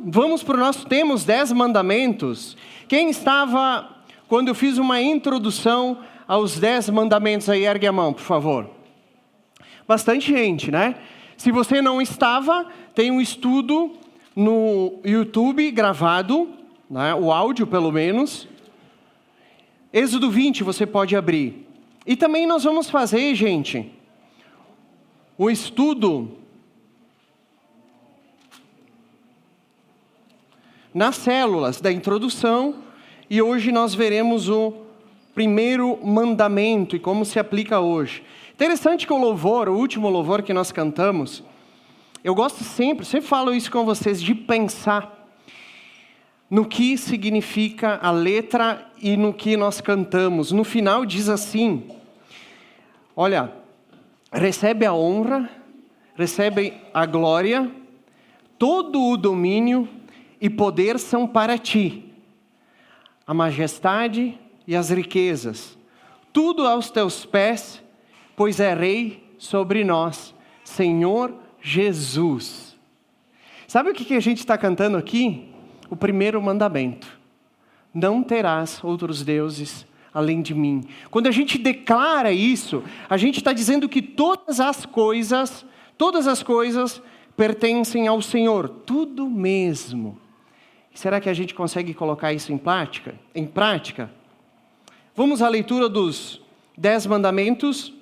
Vamos para o nosso tema, os 10 mandamentos. Quem estava, quando eu fiz uma introdução aos 10 mandamentos aí, ergue a mão, por favor. Bastante gente, né? Se você não estava, tem um estudo no YouTube gravado, né? O áudio pelo menos. Êxodo 20 você pode abrir. E também nós vamos fazer, gente, o estudo nas células da introdução, e hoje nós veremos o primeiro mandamento e como se aplica hoje. Interessante que o louvor, o último louvor que nós cantamos, eu gosto sempre falo isso com vocês, de pensar no que significa a letra e no que nós cantamos. No final diz assim, olha, recebe a honra, recebe a glória, todo o domínio e poder são para ti, a majestade e as riquezas, tudo aos teus pés, pois é rei sobre nós, Senhor Jesus. Sabe o que a gente está cantando aqui? O primeiro mandamento. Não terás outros deuses além de mim. Quando a gente declara isso, a gente está dizendo que todas as coisas pertencem ao Senhor, tudo mesmo. Será que a gente consegue colocar isso em prática? Vamos à leitura dos 10 mandamentos.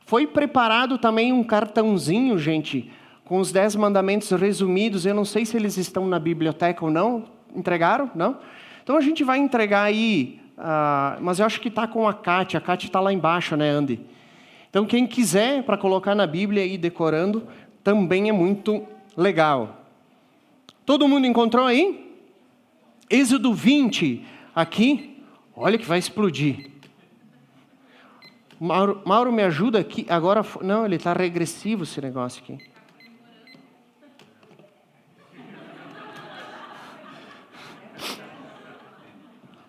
Foi preparado também um cartãozinho, gente, com os 10 mandamentos resumidos. Eu não sei se eles estão na biblioteca ou não. Entregaram? Não? Então a gente vai entregar aí, mas eu acho que está com a Kátia. A Kátia está lá embaixo, né, Andy? Então quem quiser, para colocar na Bíblia e decorando, também é muito legal. Todo mundo encontrou aí? Êxodo 20, aqui, olha que vai explodir. Mauro me ajuda aqui, agora, não, ele está regressivo esse negócio aqui.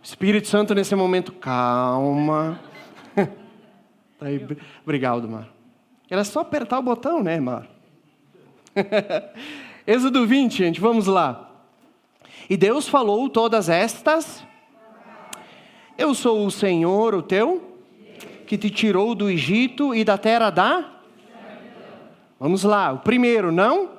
Espírito Santo nesse momento, calma. Tá aí, obrigado, Mauro. Era só apertar o botão, né, Mauro? Êxodo 20, gente, vamos lá. E Deus falou todas estas: eu sou o Senhor, o teu, que te tirou do Egito e da terra da... Vamos lá, o primeiro, não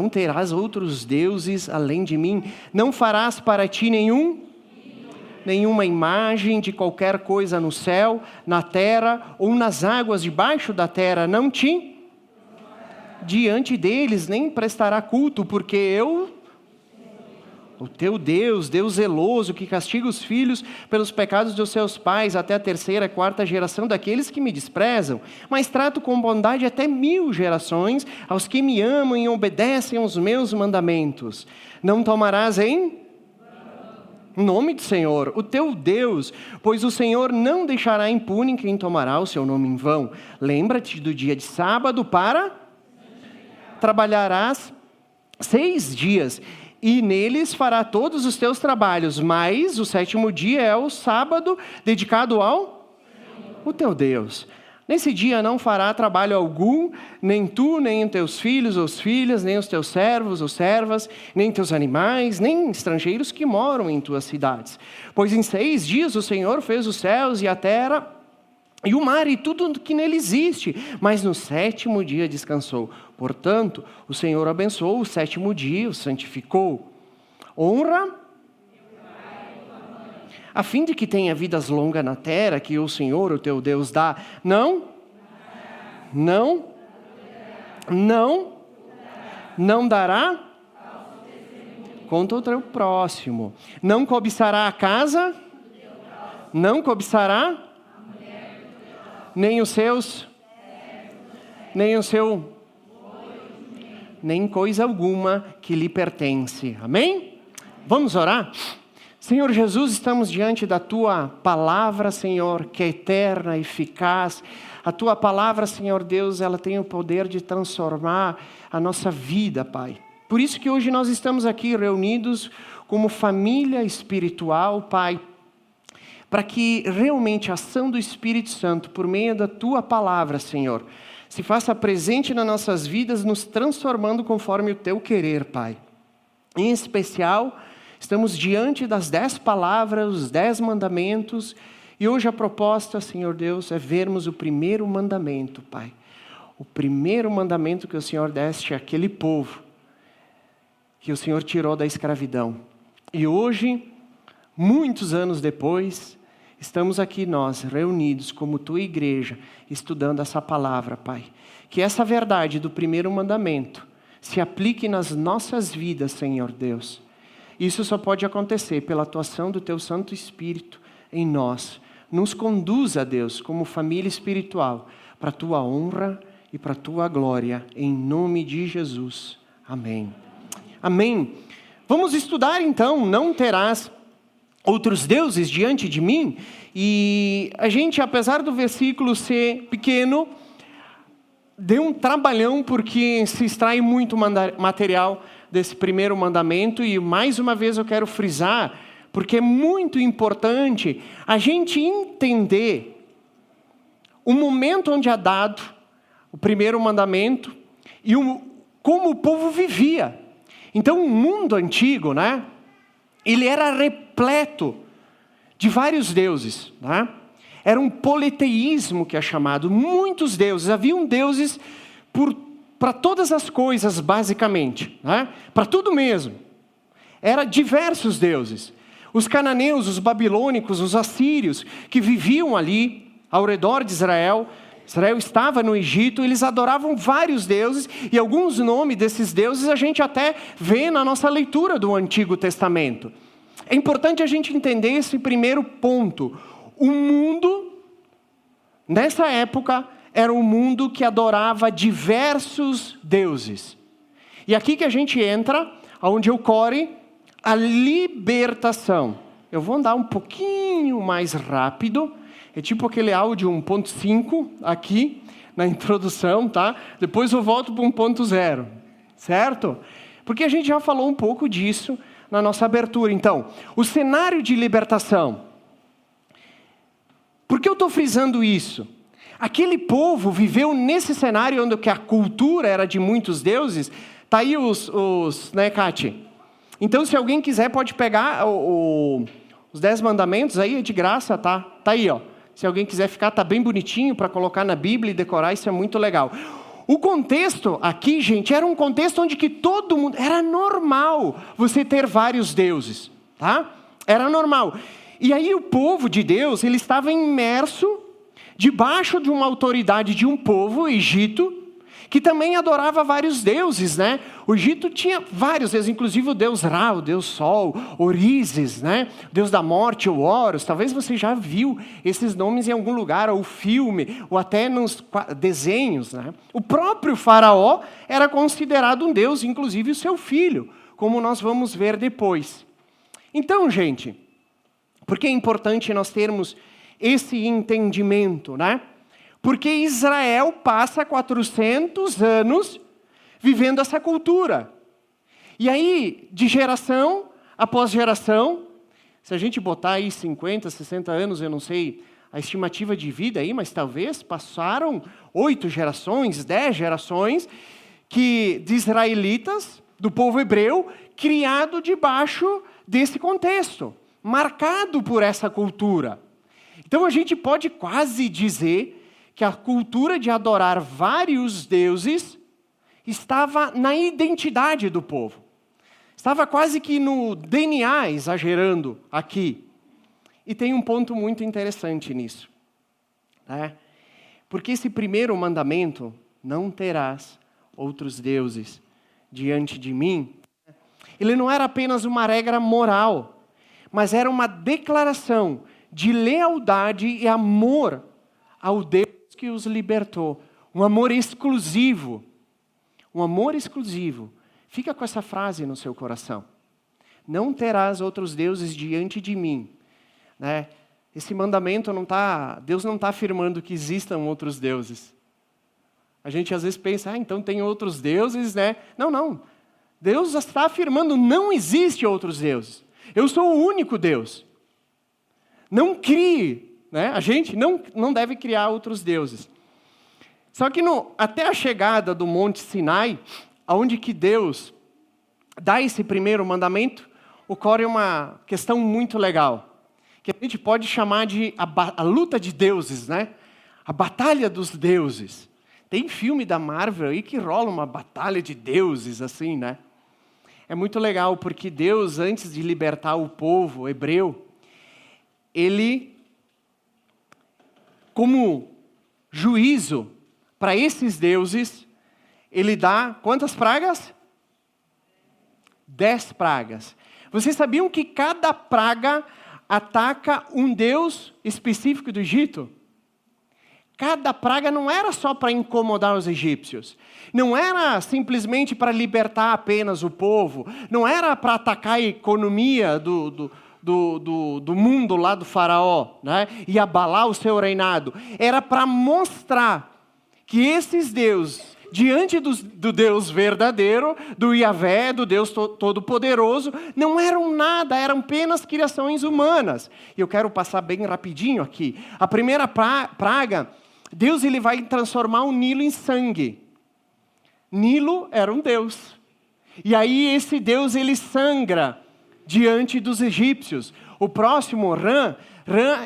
terás outros deuses além de mim. Não farás para ti nenhuma imagem de qualquer coisa no céu, na terra ou nas águas debaixo da terra. Não te diante deles nem prestará culto, porque eu, o teu Deus, Deus zeloso, que castiga os filhos pelos pecados dos seus pais, até a 3ª e 4ª geração daqueles que me desprezam, mas trato com bondade até 1000 gerações aos que me amam e obedecem aos meus mandamentos. Não tomarás em nome do Senhor, o teu Deus, pois o Senhor não deixará impune quem tomará o seu nome em vão. Lembra-te do dia de sábado para... Trabalharás 6 dias, e neles fará todos os teus trabalhos, mas o 7º dia é o sábado dedicado ao o teu Deus. Nesse dia não fará trabalho algum, nem tu, nem os teus filhos ou filhas, nem os teus servos ou servas, nem teus animais, nem estrangeiros que moram em tuas cidades. Pois em 6 dias o Senhor fez os céus e a terra, e o mar e tudo que nele existe, mas no 7º dia descansou. Portanto, o Senhor abençoou o 7º dia, o santificou. Honra, a fim de que tenha vidas longas na terra, que o Senhor, o teu Deus, dá. Não dará contra o teu próximo. Não cobiçará a casa, não cobiçará nem os seus, nem coisa alguma que lhe pertence. Amém? Vamos orar? Senhor Jesus, estamos diante da Tua palavra, Senhor, que é eterna, eficaz. A Tua palavra, Senhor Deus, ela tem o poder de transformar a nossa vida, Pai. Por isso que hoje nós estamos aqui reunidos como família espiritual, Pai, para que realmente a ação do Espírito Santo, por meio da Tua palavra, Senhor, se faça presente nas nossas vidas, nos transformando conforme o Teu querer, Pai. Em especial, estamos diante das 10 palavras, os 10 mandamentos, e hoje a proposta, Senhor Deus, é vermos o primeiro mandamento, Pai. O primeiro mandamento que o Senhor deste àquele povo, que o Senhor tirou da escravidão. E hoje, muitos anos depois, estamos aqui nós, reunidos como Tua igreja, estudando essa palavra, Pai. Que essa verdade do primeiro mandamento se aplique nas nossas vidas, Senhor Deus. Isso só pode acontecer pela atuação do Teu Santo Espírito em nós. Nos conduza, Deus, como família espiritual, para a Tua honra e para a Tua glória, em nome de Jesus. Amém. Amém. Vamos estudar então, não terás outros deuses diante de mim. E a gente, apesar do versículo ser pequeno, deu um trabalhão porque se extrai muito material desse primeiro mandamento. E mais uma vez eu quero frisar, porque é muito importante a gente entender o momento onde é dado o primeiro mandamento e como o povo vivia. Então o mundo antigo, né, ele era repleto de vários deuses, né? Era um politeísmo que é chamado, muitos deuses. Haviam deuses para todas as coisas, basicamente, né? Para tudo mesmo. Era diversos deuses. Os cananeus, os babilônicos, os assírios, que viviam ali ao redor de Israel. Israel estava no Egito, eles adoravam vários deuses, e alguns nomes desses deuses a gente até vê na nossa leitura do Antigo Testamento. É importante a gente entender esse primeiro ponto. O mundo, nessa época, era um mundo que adorava diversos deuses. E aqui que a gente entra, onde ocorre a libertação. Eu vou andar um pouquinho mais rápido. É tipo aquele áudio 1.5 aqui na introdução, tá? Depois eu volto para 1.0, certo? Porque a gente já falou um pouco disso na nossa abertura. Então, o cenário de libertação. Por que eu estou frisando isso? Aquele povo viveu nesse cenário onde a cultura era de muitos deuses. Tá aí né, Kati? Então, se alguém quiser, pode pegar os 10 mandamentos aí, é de graça, tá? Tá aí, ó. Se alguém quiser ficar, tá bem bonitinho para colocar na Bíblia e decorar, isso é muito legal. O contexto aqui, gente, era um contexto onde que todo mundo... Era normal você ter vários deuses, tá? Era normal. E aí o povo de Deus, ele estava imerso debaixo de uma autoridade de um povo, Egito, que também adorava vários deuses, né? O Egito tinha vários deuses, inclusive o deus Ra, o deus Sol, Orísis, né? O deus da morte, o Horus. Talvez você já viu esses nomes em algum lugar, ou filme, ou até nos desenhos, né? O próprio faraó era considerado um deus, inclusive o seu filho, como nós vamos ver depois. Então, gente, por que é importante nós termos esse entendimento, né? Porque Israel passa 400 anos vivendo essa cultura. E aí, de geração após geração, se a gente botar aí 50, 60 anos, eu não sei a estimativa de vida aí, mas talvez passaram 8 gerações, 10 gerações, de israelitas, do povo hebreu, criado debaixo desse contexto, marcado por essa cultura. Então a gente pode quase dizer que a cultura de adorar vários deuses estava na identidade do povo. Estava quase que no DNA, exagerando aqui. E tem um ponto muito interessante nisso, né? Porque esse primeiro mandamento, não terás outros deuses diante de mim, ele não era apenas uma regra moral, mas era uma declaração de lealdade e amor ao Deus que os libertou. Um amor exclusivo. Um amor exclusivo. Fica com essa frase no seu coração. Não terás outros deuses diante de mim. Né? Esse mandamento Deus não está afirmando que existam outros deuses. A gente às vezes pensa, então tem outros deuses, né? Não. Deus está afirmando, não existe outros deuses. Eu sou o único Deus. Não crie, né? A gente não deve criar outros deuses. Só que até a chegada do Monte Sinai, onde que Deus dá esse primeiro mandamento, ocorre uma questão muito legal, que a gente pode chamar de a luta de deuses, né? A batalha dos deuses. Tem filme da Marvel aí que rola uma batalha de deuses, assim, né? É muito legal, porque Deus, antes de libertar o povo hebreu, Ele, como juízo para esses deuses, Ele dá quantas pragas? 10 pragas. Vocês sabiam que cada praga ataca um deus específico do Egito? Cada praga não era só para incomodar os egípcios. Não era simplesmente para libertar apenas o povo. Não era para atacar a economia do mundo lá do faraó, né? E abalar o seu reinado. Era para mostrar que esses deuses, diante do Deus verdadeiro, do Yahvé, do Deus Todo-Poderoso, não eram nada, eram apenas criações humanas. E eu quero passar bem rapidinho aqui. A primeira praga, Deus ele vai transformar o Nilo em sangue. Nilo era um deus. E aí esse deus ele sangra diante dos egípcios. O próximo, Rã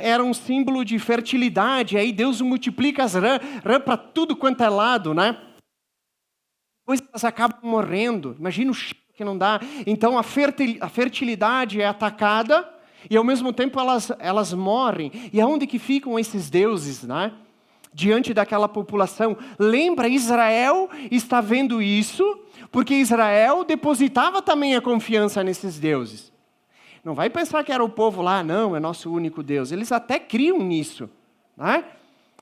era um símbolo de fertilidade. Aí Deus multiplica as rã para tudo quanto é lado, né? Depois elas acabam morrendo. Imagina o cheiro que não dá. Então a fertilidade é atacada e ao mesmo tempo elas morrem. E aonde que ficam esses deuses, né? Diante daquela população. Lembra, Israel está vendo isso, porque Israel depositava também a confiança nesses deuses. Não vai pensar que era o povo lá, não, é nosso único Deus. Eles até criam nisso, né?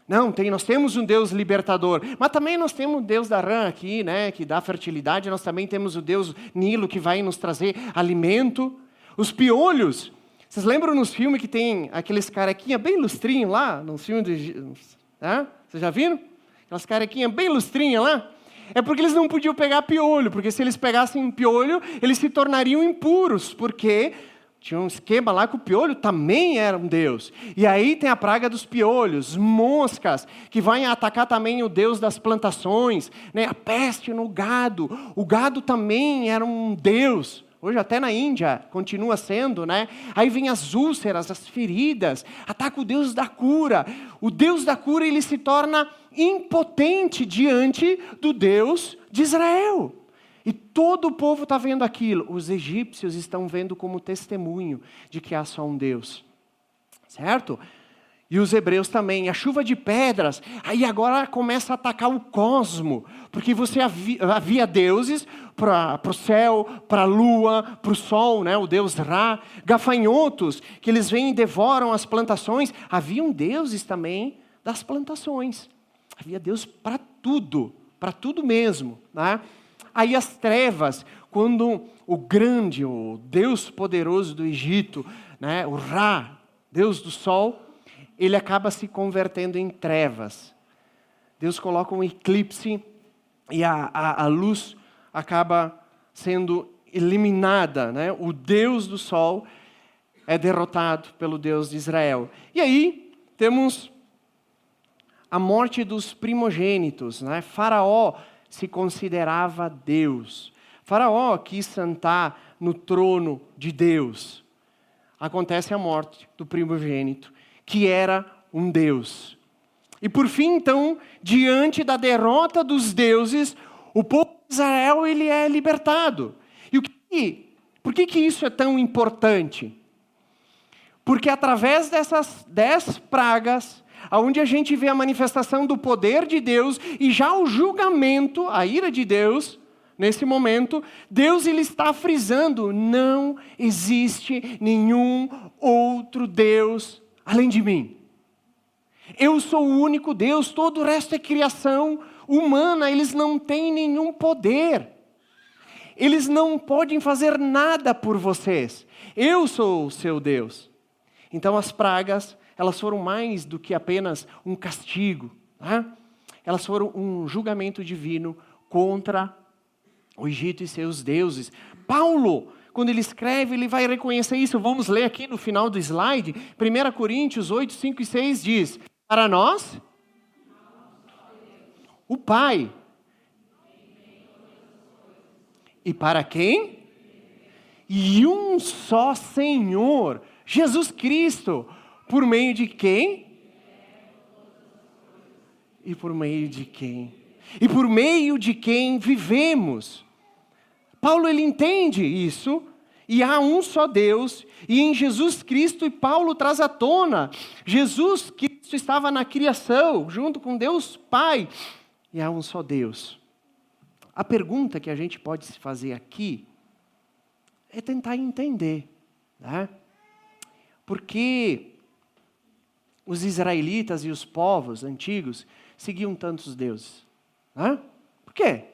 Não, nós temos um Deus libertador, mas também nós temos o Deus da rã aqui, né, que dá fertilidade, nós também temos o Deus Nilo, que vai nos trazer alimento. Os piolhos, vocês lembram nos filmes que tem aqueles carequinha bem lustrinho lá, nos filmes do... Né? Vocês já viram? Aquelas carequinhas bem lustrinhas lá. É porque eles não podiam pegar piolho, porque se eles pegassem piolho, eles se tornariam impuros, porque tinha um esquema lá que o piolho também era um deus. E aí tem a praga dos piolhos, moscas, que vai atacar também o deus das plantações, né? A peste no gado. O gado também era um deus. Hoje até na Índia continua sendo, né? Aí vem as úlceras, as feridas, ataca o Deus da cura. O Deus da cura ele se torna impotente diante do Deus de Israel. E todo o povo está vendo aquilo. Os egípcios estão vendo como testemunho de que há só um Deus. Certo? E os hebreus também. A chuva de pedras. Aí agora começa a atacar o cosmo. Porque você havia deuses para o céu, para a lua, para o sol, né? O deus Ra. Gafanhotos, que eles vêm e devoram as plantações. Haviam deuses também das plantações. Havia Deus para tudo mesmo, né? Aí as trevas, quando o grande, o Deus poderoso do Egito, né? O Ra, Deus do sol, ele acaba se convertendo em trevas. Deus coloca um eclipse e a luz acaba sendo eliminada, né? O Deus do sol é derrotado pelo Deus de Israel. E aí temos a morte dos primogênitos, né? Faraó se considerava Deus. Faraó quis sentar no trono de Deus. Acontece a morte do primogênito, que era um Deus. E por fim, então, diante da derrota dos deuses, o povo de Israel ele é libertado. E por que isso é tão importante? Porque através dessas 10 pragas, onde a gente vê a manifestação do poder de Deus e já o julgamento, a ira de Deus, nesse momento, Deus ele está frisando, não existe nenhum outro Deus além de mim. Eu sou o único Deus, todo o resto é criação humana, eles não têm nenhum poder. Eles não podem fazer nada por vocês. Eu sou o seu Deus. Então as pragas, elas foram mais do que apenas um castigo. Né? Elas foram um julgamento divino contra o Egito e seus deuses. Paulo, quando ele escreve, ele vai reconhecer isso. Vamos ler aqui no final do slide. 1 Coríntios 8, 5 e 6 diz: para nós, o Pai. E para quem? E um só Senhor, Jesus Cristo, por meio de quem? E por meio de quem? E por meio de quem vivemos. Paulo, ele entende isso, e há um só Deus, e em Jesus Cristo, e Paulo traz à tona, Jesus Cristo estava na criação, junto com Deus Pai, e há um só Deus. A pergunta que a gente pode se fazer aqui é tentar entender, né? Por que os israelitas e os povos antigos seguiam tantos deuses? Né? Por quê?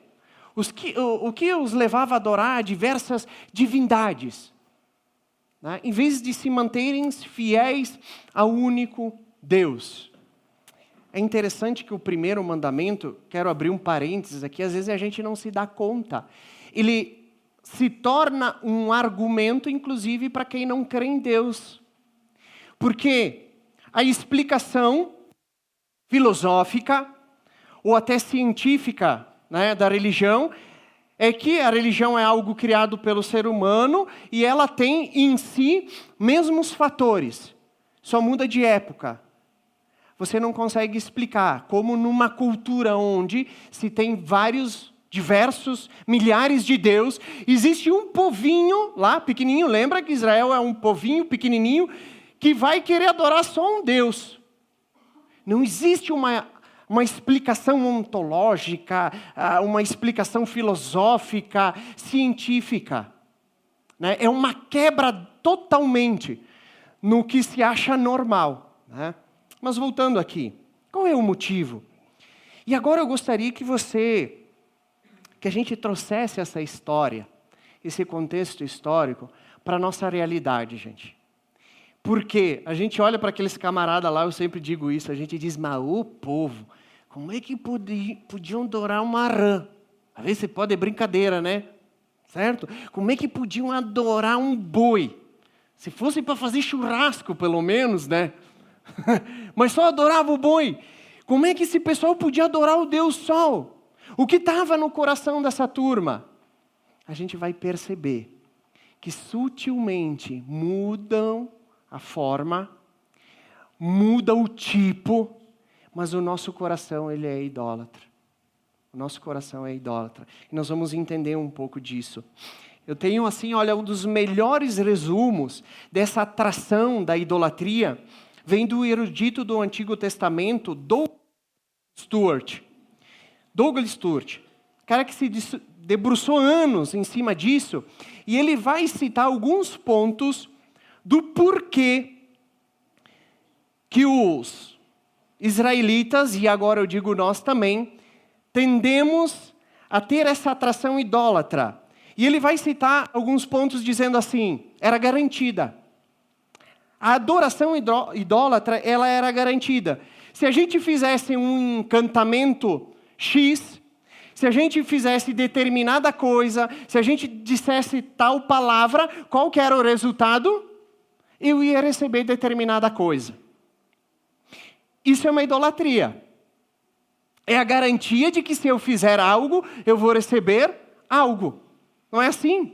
O que os levava a adorar diversas divindades, né? Em vez de se manterem fiéis ao único Deus. É interessante que o primeiro mandamento, quero abrir um parênteses aqui, às vezes a gente não se dá conta. Ele se torna um argumento, inclusive, para quem não crê em Deus. Porque a explicação filosófica, ou até científica, né, da religião, é que a religião é algo criado pelo ser humano e ela tem em si mesmos fatores, só muda de época. Você não consegue explicar como numa cultura onde se tem diversos, milhares de deuses, existe um povinho lá, pequenininho, lembra que Israel é um povinho pequenininho, que vai querer adorar só um Deus. Não existe uma explicação ontológica, uma explicação filosófica, científica. Né? É uma quebra totalmente no que se acha normal. Né? Mas voltando aqui, qual é o motivo? E agora eu gostaria que a gente trouxesse essa história, esse contexto histórico, para a nossa realidade, gente. Porque a gente olha para aqueles camaradas lá, eu sempre digo isso, a gente diz, mas o povo, como é que podiam adorar uma rã? Às vezes você pode, é brincadeira, né? Certo? Como é que podiam adorar um boi? Se fosse para fazer churrasco, pelo menos, né? Mas só adorava o boi. Como é que esse pessoal podia adorar o Deus Sol? O que estava no coração dessa turma? A gente vai perceber que sutilmente mudam a forma, muda o tipo, mas o nosso coração, ele é idólatra. O nosso coração é idólatra. E nós vamos entender um pouco disso. Eu tenho assim, olha, um dos melhores resumos dessa atração da idolatria vem do erudito do Antigo Testamento, Douglas Stuart. Cara que se debruçou anos em cima disso, e ele vai citar alguns pontos do porquê que os israelitas, e agora eu digo nós também, tendemos a ter essa atração idólatra. E ele vai citar alguns pontos dizendo assim, era garantida. A adoração idólatra, ela era garantida. Se a gente fizesse um encantamento X, se a gente fizesse determinada coisa, se a gente dissesse tal palavra, qual que era o resultado? Eu ia receber determinada coisa. Isso é uma idolatria. É a garantia de que se eu fizer algo, eu vou receber algo. Não é assim?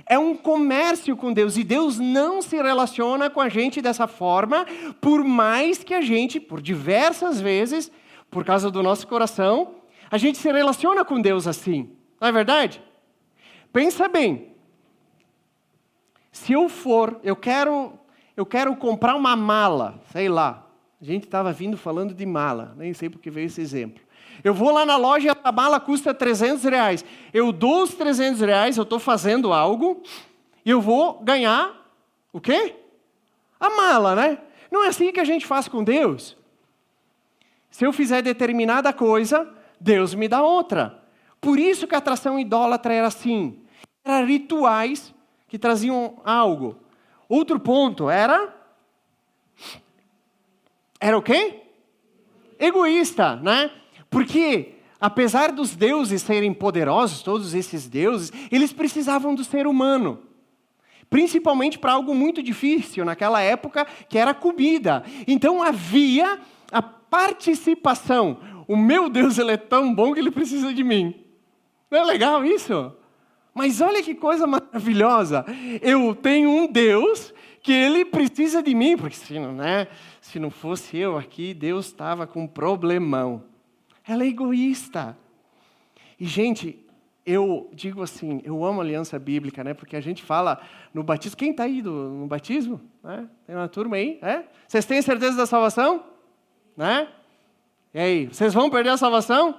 É um comércio com Deus, e Deus não se relaciona com a gente dessa forma, por mais que a gente, por diversas vezes, por causa do nosso coração, a gente se relaciona com Deus assim. Não é verdade? Pensa bem. Se eu quero comprar uma mala, sei lá, a gente estava vindo falando de mala, nem sei porque veio esse exemplo. Eu vou lá na loja e a mala custa R$300. Eu dou os R$300, eu estou fazendo algo, e eu vou ganhar o quê? A mala, né? Não é assim que a gente faz com Deus. Se eu fizer determinada coisa, Deus me dá outra. Por isso que a atração idólatra era assim. Eram rituais que traziam algo. Outro ponto era o quê? Egoísta, né? Porque, apesar dos deuses serem poderosos, todos esses deuses, eles precisavam do ser humano. Principalmente para algo muito difícil naquela época, que era a comida. Então havia a participação, o meu Deus ele é tão bom que ele precisa de mim. Não é legal isso? Mas olha que coisa maravilhosa. Eu tenho um Deus que ele precisa de mim, porque se não fosse eu aqui, Deus estava com um problemão. Ela é egoísta. E, gente, eu digo assim, eu amo a aliança bíblica, né? Porque a gente fala no batismo. Quem está aí no batismo? Né? Tem uma turma aí? É? Vocês têm certeza da salvação? Né? E aí, vocês vão perder a salvação?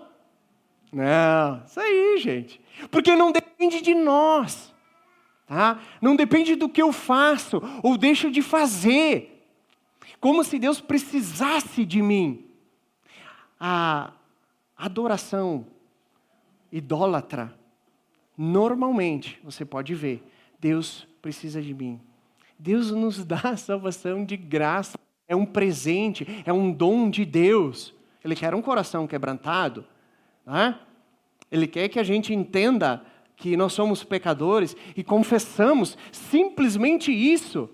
Não, isso aí, gente. Porque não depende de nós. Tá? Não depende do que eu faço ou deixo de fazer. Como se Deus precisasse de mim. A adoração idólatra, normalmente, você pode ver, Deus precisa de mim. Deus nos dá a salvação de graça. É um presente, é um dom de Deus. Ele quer um coração quebrantado. Né? Ele quer que a gente entenda que nós somos pecadores e confessamos simplesmente isso.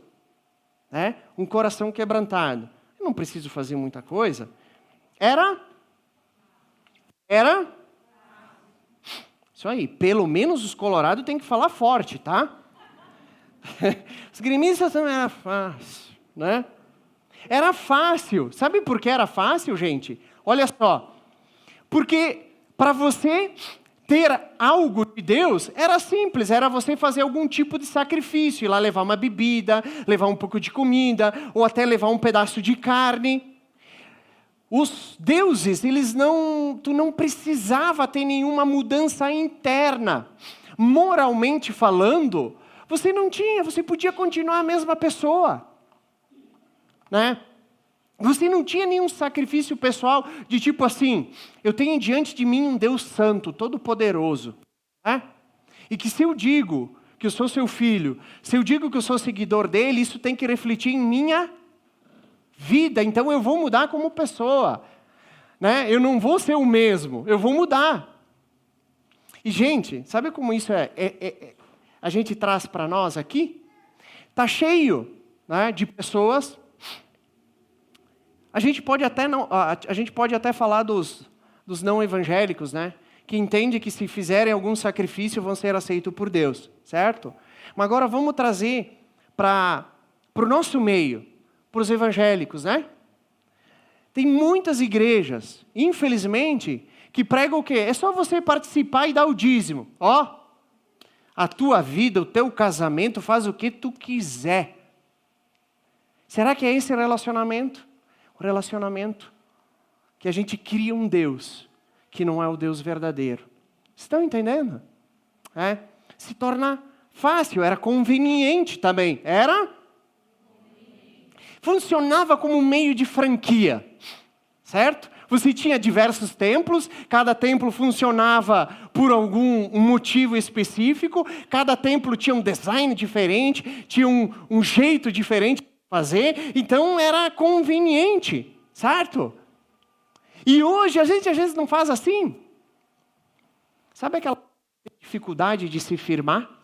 Né? Um coração quebrantado. Eu não preciso fazer muita coisa. Era? Isso aí. Pelo menos os colorados têm que falar forte, tá? Os gremistas também era fácil, né? Era fácil. Sabe por que era fácil, gente? Olha só. Porque para você ter algo de Deus, era simples, era você fazer algum tipo de sacrifício, ir lá levar uma bebida, levar um pouco de comida, ou até levar um pedaço de carne. Os deuses, tu não precisava ter nenhuma mudança interna. Moralmente falando, você podia continuar a mesma pessoa. Né? Você não tinha nenhum sacrifício pessoal de tipo assim, eu tenho diante de mim um Deus santo, todo poderoso. Né? E que se eu digo que eu sou seu filho, se eu digo que eu sou seguidor dele, isso tem que refletir em minha vida. Então eu vou mudar como pessoa. Né? Eu não vou ser o mesmo, eu vou mudar. E gente, sabe como isso a gente traz para nós aqui? Está cheio, né, de pessoas. A gente pode até falar dos não evangélicos, né? Que entendem que se fizerem algum sacrifício vão ser aceitos por Deus, certo? Mas agora vamos trazer para o nosso meio, para os evangélicos, né? Tem muitas igrejas, infelizmente, que pregam o quê? É só você participar e dar o dízimo. Ó, a tua vida, o teu casamento, faz o que tu quiser. Será que é esse relacionamento? O relacionamento que a gente cria um Deus que não é o Deus verdadeiro. Estão entendendo? Se torna fácil, era conveniente também. Era? Funcionava como um meio de franquia, certo? Você tinha diversos templos, cada templo funcionava por algum motivo específico, cada templo tinha um design diferente, tinha um jeito diferente fazer, então era conveniente, certo? E hoje a gente às vezes não faz assim. Sabe aquela dificuldade de se firmar?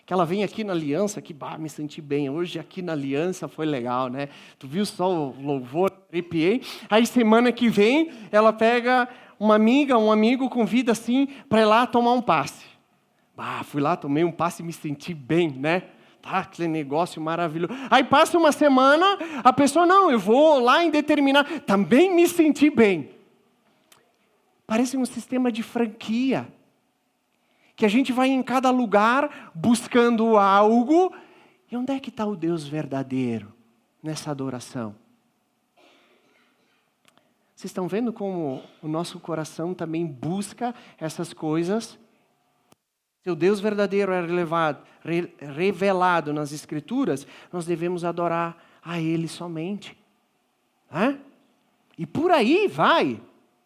Que ela vem aqui na aliança, que me senti bem, hoje aqui na aliança foi legal, né? Tu viu só o louvor, arrepiei. Aí semana que vem, ela pega uma amiga, um amigo, convida assim, para ir lá tomar um passe. Fui lá, tomei um passe e me senti bem, né? Tá, aquele negócio maravilhoso. Aí passa uma semana, a pessoa, não, eu vou lá em determinar, também me senti bem. Parece um sistema de franquia. Que a gente vai em cada lugar buscando algo. E onde é que está o Deus verdadeiro nessa adoração? Vocês estão vendo como o nosso coração também busca essas coisas? Se o Deus verdadeiro é revelado nas Escrituras, nós devemos adorar a Ele somente. E por aí vai.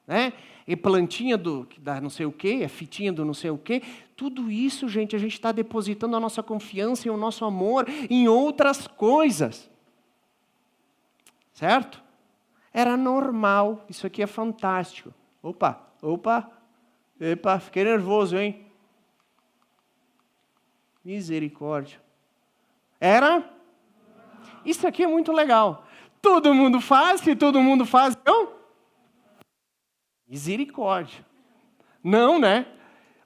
Né? E plantinha da não sei o quê, é fitinha do não sei o quê. Tudo isso, gente, a gente está depositando a nossa confiança e o nosso amor em outras coisas. Certo? Era normal. Isso aqui é fantástico. Opa, fiquei nervoso, hein? Misericórdia. Era? Isso aqui é muito legal. Todo mundo faz, se todo mundo faz, então... Misericórdia. Não, né?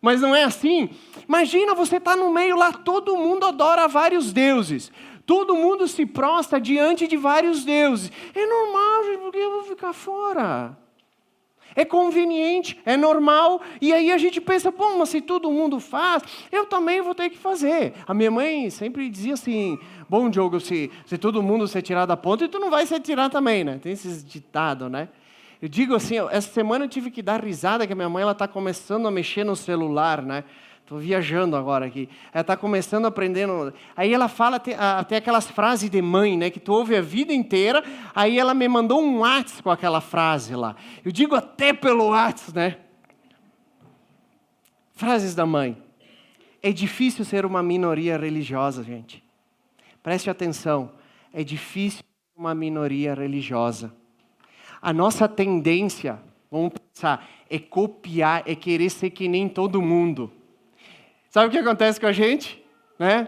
Mas não é assim. Imagina, você está no meio lá, todo mundo adora vários deuses. Todo mundo se prostra diante de vários deuses. É normal, gente, porque eu vou ficar fora? É conveniente, é normal. E aí a gente pensa, bom, mas se todo mundo faz, eu também vou ter que fazer. A minha mãe sempre dizia assim, bom, Diogo, se todo mundo se tirar da ponta, tu não vai se tirar também, né? Tem esses ditados, né? Eu digo assim, essa semana eu tive que dar risada, que a minha mãe está começando a mexer no celular, né? Estou viajando agora aqui. Ela está começando a aprender. Aí ela fala até aquelas frases de mãe, né? Que tu ouve a vida inteira. Aí ela me mandou um WhatsApp com aquela frase lá. Eu digo até pelo WhatsApp, né? Frases da mãe. É difícil ser uma minoria religiosa, gente. Preste atenção. É difícil ser uma minoria religiosa. A nossa tendência, vamos pensar, é copiar, é querer ser que nem todo mundo. Sabe o que acontece com a gente? Né?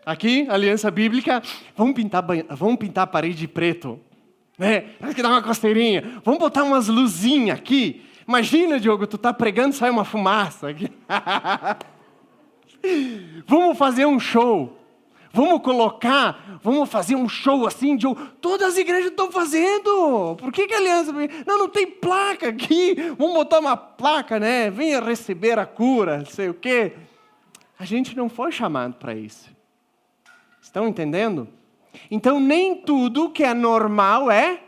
Aqui, Aliança Bíblica, vamos pintar a parede de preto. Né? Parece que dá uma costeirinha. Vamos botar umas luzinhas aqui. Imagina, Diogo, tu tá pregando e sai uma fumaça. Aqui. Vamos fazer um show. Vamos fazer um show assim, Diogo. Todas as igrejas estão fazendo. Por que a Aliança Bíblica? Não tem placa aqui. Vamos botar uma placa, né? Venha receber a cura, não sei o quê. A gente não foi chamado para isso. Estão entendendo? Então, nem tudo que é normal é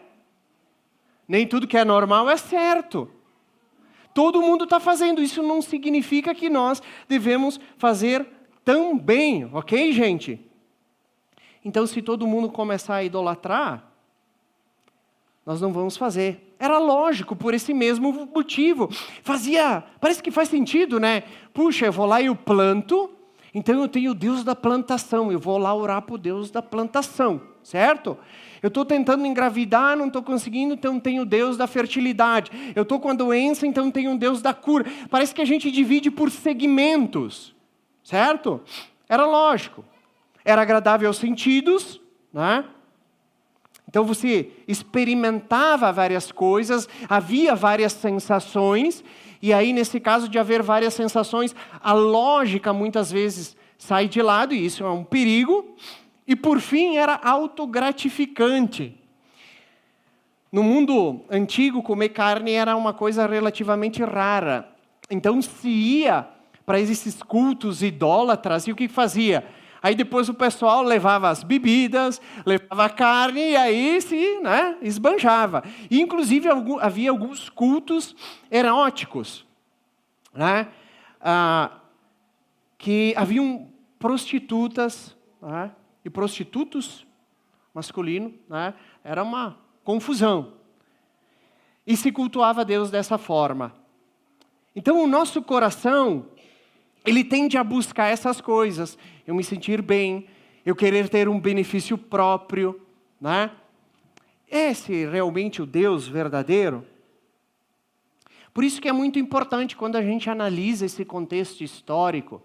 certo. Todo mundo está fazendo. Isso não significa que nós devemos fazer também. Ok, gente? Então, se todo mundo começar a idolatrar, nós não vamos fazer. Era lógico, por esse mesmo motivo. Parece que faz sentido, né? Puxa, eu vou lá e eu planto, então eu tenho o Deus da plantação. Eu vou lá orar para o Deus da plantação, certo? Eu estou tentando engravidar, não estou conseguindo, então tenho o Deus da fertilidade. Eu estou com a doença, então tenho o Deus da cura. Parece que a gente divide por segmentos, certo? Era lógico. Era agradável aos sentidos, né? Então você experimentava várias coisas, havia várias sensações, e aí nesse caso de haver várias sensações, a lógica muitas vezes sai de lado, e isso é um perigo, e por fim era autogratificante. No mundo antigo, comer carne era uma coisa relativamente rara, então se ia para esses cultos idólatras, e o que fazia? Aí depois o pessoal levava as bebidas, levava a carne e aí se esbanjava. E, inclusive havia alguns cultos eróticos, né? Que haviam prostitutas, né? E prostitutos masculino, né? Era uma confusão. E se cultuava Deus dessa forma. Então o nosso coração, ele tende a buscar essas coisas. Eu me sentir bem, eu querer ter um benefício próprio, né? É esse realmente o Deus verdadeiro? Por isso que é muito importante quando a gente analisa esse contexto histórico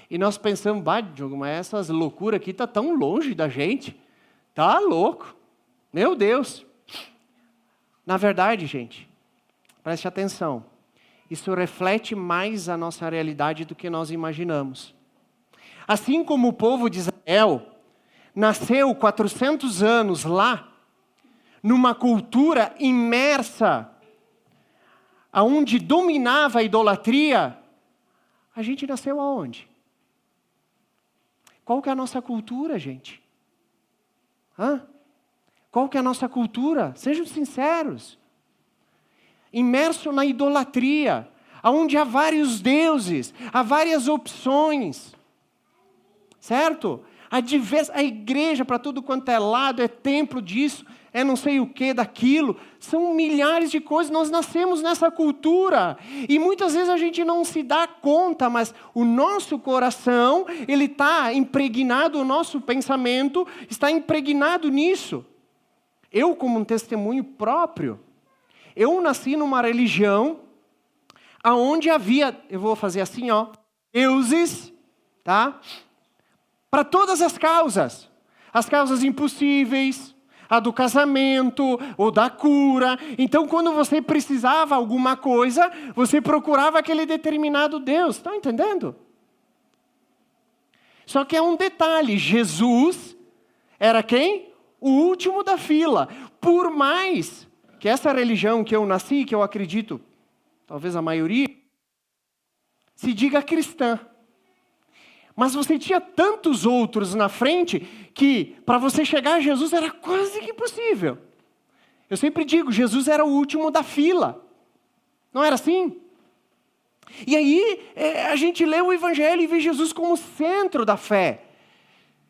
e nós pensamos, Diogo, mas essas loucuras aqui estão tão longe da gente. Tá louco. Meu Deus. Na verdade, gente, preste atenção. Isso reflete mais a nossa realidade do que nós imaginamos. Assim como o povo de Israel nasceu 400 anos lá, numa cultura imersa, onde dominava a idolatria, a gente nasceu aonde? Qual que é a nossa cultura, gente? Qual que é a nossa cultura? Sejam sinceros. Imerso na idolatria, onde há vários deuses, há várias opções. Certo? A igreja para tudo quanto é lado, é templo disso, é não sei o que daquilo. São milhares de coisas, nós nascemos nessa cultura. E muitas vezes a gente não se dá conta, mas o nosso coração, ele está impregnado, o nosso pensamento está impregnado nisso. Eu, como um testemunho próprio, eu nasci numa religião onde havia, eu vou fazer assim, deuses, tá? Para todas as causas impossíveis, a do casamento, ou da cura. Então, quando você precisava alguma coisa, você procurava aquele determinado Deus. Estão entendendo? Só que é um detalhe, Jesus era quem? O último da fila. Por mais que essa religião que eu nasci, que eu acredito, talvez a maioria, se diga cristã. Mas você tinha tantos outros na frente que para você chegar a Jesus era quase que impossível. Eu sempre digo, Jesus era o último da fila. Não era assim? E aí a gente lê o Evangelho e vê Jesus como centro da fé.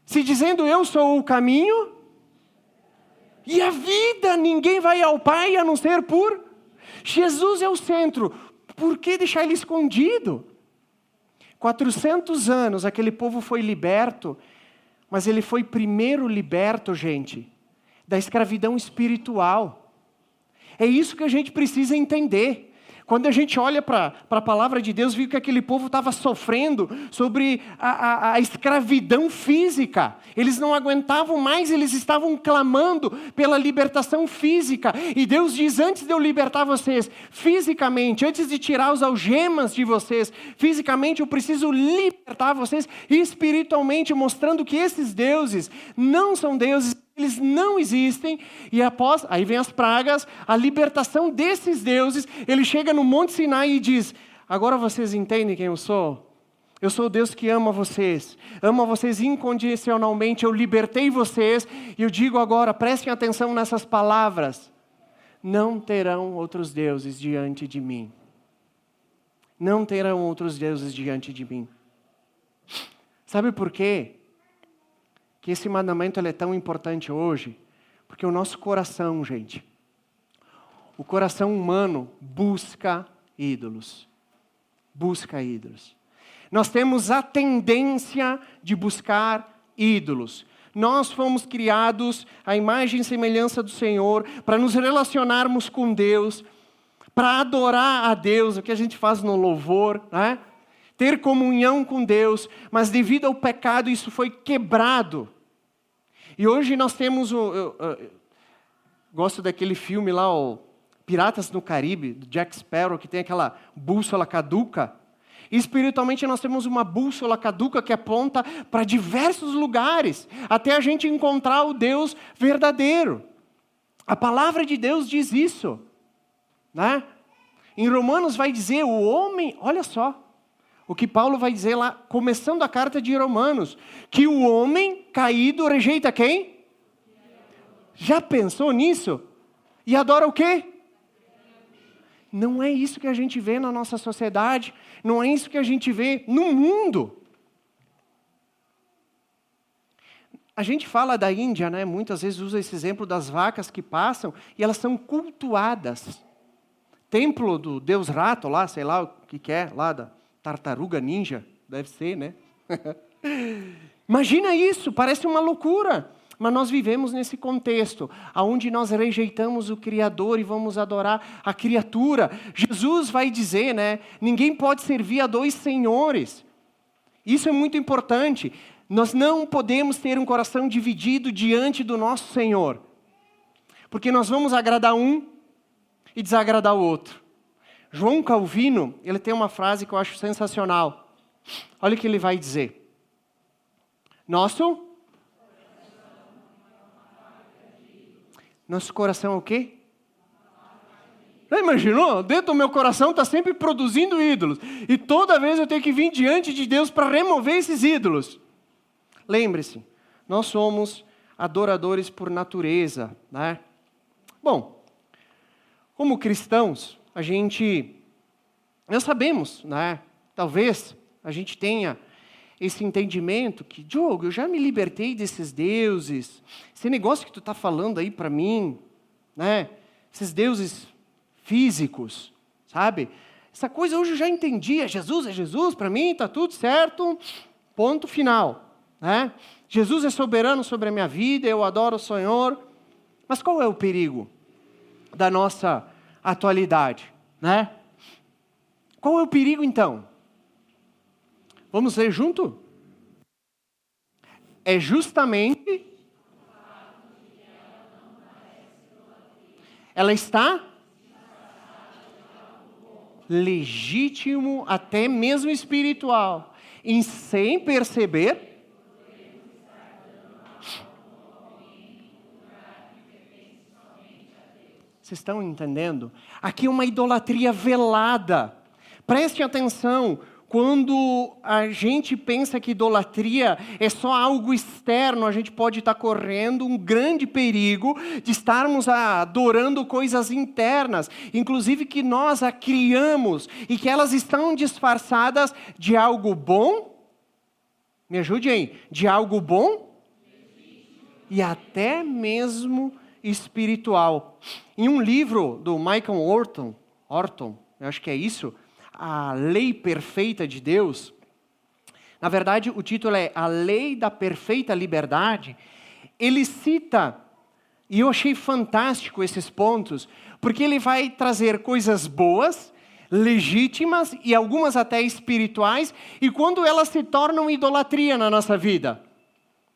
Se dizendo, eu sou o caminho e a vida, ninguém vai ao Pai a não ser por... Jesus é o centro. Por que deixar ele escondido? 400 anos aquele povo foi liberto, mas ele foi primeiro liberto, gente, da escravidão espiritual. É isso que a gente precisa entender. Quando a gente olha para a palavra de Deus, viu que aquele povo estava sofrendo sobre a escravidão física. Eles não aguentavam mais, eles estavam clamando pela libertação física. E Deus diz, antes de eu libertar vocês fisicamente, antes de tirar os algemas de vocês, fisicamente eu preciso libertar vocês espiritualmente, mostrando que esses deuses não são deuses, eles não existem, e após, aí vem as pragas, a libertação desses deuses, ele chega no Monte Sinai e diz, agora vocês entendem quem eu sou? Eu sou o Deus que ama vocês incondicionalmente, eu libertei vocês, e eu digo agora, prestem atenção nessas palavras, não terão outros deuses diante de mim. Não terão outros deuses diante de mim. Sabe por quê? Que esse mandamento ele é tão importante hoje, porque o nosso coração, gente, o coração humano busca ídolos. Busca ídolos. Nós temos a tendência de buscar ídolos. Nós fomos criados à imagem e semelhança do Senhor, para nos relacionarmos com Deus, para adorar a Deus, o que a gente faz no louvor, né? Ter comunhão com Deus, mas devido ao pecado isso foi quebrado. E hoje nós temos, gosto daquele filme lá, o Piratas no Caribe, do Jack Sparrow, que tem aquela bússola caduca. E espiritualmente nós temos uma bússola caduca que aponta para diversos lugares, até a gente encontrar o Deus verdadeiro. A palavra de Deus diz isso, né? Em Romanos vai dizer, o homem, olha só, o que Paulo vai dizer lá, começando a carta de Romanos, que o homem caído rejeita quem? Já pensou nisso? E adora o quê? Não é isso que a gente vê na nossa sociedade, não é isso que a gente vê no mundo. A gente fala da Índia, né? Muitas vezes usa esse exemplo das vacas que passam e elas são cultuadas. Templo do Deus Rato lá, sei lá o que é, lá da tartaruga ninja, deve ser, né? Imagina isso, parece uma loucura. Mas nós vivemos nesse contexto, onde nós rejeitamos o Criador e vamos adorar a criatura. Jesus vai dizer, né? Ninguém pode servir a dois senhores. Isso é muito importante. Nós não podemos ter um coração dividido diante do nosso Senhor. Porque nós vamos agradar um e desagradar o outro. João Calvino, ele tem uma frase que eu acho sensacional. Olha o que ele vai dizer. Nosso coração é o quê? Já imaginou? Dentro do meu coração está sempre produzindo ídolos. E toda vez eu tenho que vir diante de Deus para remover esses ídolos. Lembre-se, nós somos adoradores por natureza, né? Bom, como cristãos, nós sabemos, né? Talvez a gente tenha esse entendimento que, Diogo, eu já me libertei desses deuses, esse negócio que tu está falando aí para mim, né? Esses deuses físicos, sabe? Essa coisa hoje eu já entendi, é Jesus, para mim está tudo certo, ponto final, né? Jesus é soberano sobre a minha vida, eu adoro o Senhor, mas qual é o perigo da nossa atualidade, né? Qual é o perigo então? Vamos ler junto? É justamente Ela está legítimo, até mesmo espiritual, em sem perceber. Vocês estão entendendo? Aqui é uma idolatria velada. Preste atenção, quando a gente pensa que idolatria é só algo externo, a gente pode estar correndo um grande perigo de estarmos adorando coisas internas, inclusive que nós a criamos e que elas estão disfarçadas de algo bom. Me ajude aí, de algo bom e até mesmo espiritual. Em um livro do Michael Horton, eu acho que é isso, A Lei Perfeita de Deus, na verdade o título é A Lei da Perfeita Liberdade, ele cita, e eu achei fantástico esses pontos, porque ele vai trazer coisas boas, legítimas e algumas até espirituais, e quando elas se tornam idolatria na nossa vida.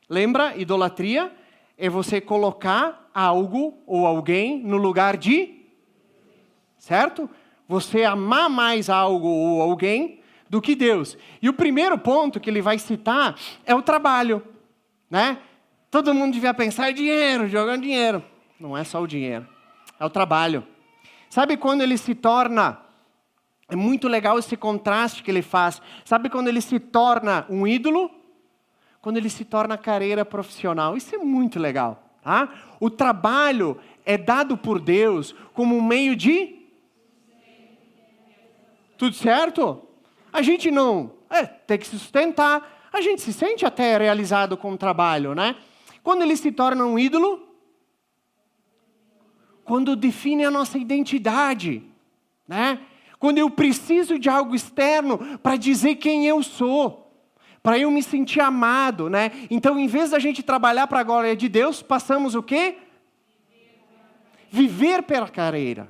Lembra? Idolatria é você colocar algo ou alguém no lugar de... Certo? Você amar mais algo ou alguém do que Deus. E o primeiro ponto que ele vai citar é o trabalho. Né? Todo mundo devia pensar em dinheiro, jogando dinheiro. Não é só o dinheiro, é o trabalho. Sabe quando ele se torna... É muito legal esse contraste que ele faz. Sabe quando ele se torna um ídolo? Quando ele se torna carreira profissional. Isso é muito legal. Tá? O trabalho é dado por Deus como um meio de... Tudo certo? A gente não... tem que se sustentar. A gente se sente até realizado com o trabalho, né? Quando ele se torna um ídolo? Quando define a nossa identidade, né? Quando eu preciso de algo externo para dizer quem eu sou. Para eu me sentir amado, né? Então, em vez da gente trabalhar para a glória de Deus, passamos o quê? Viver pela carreira.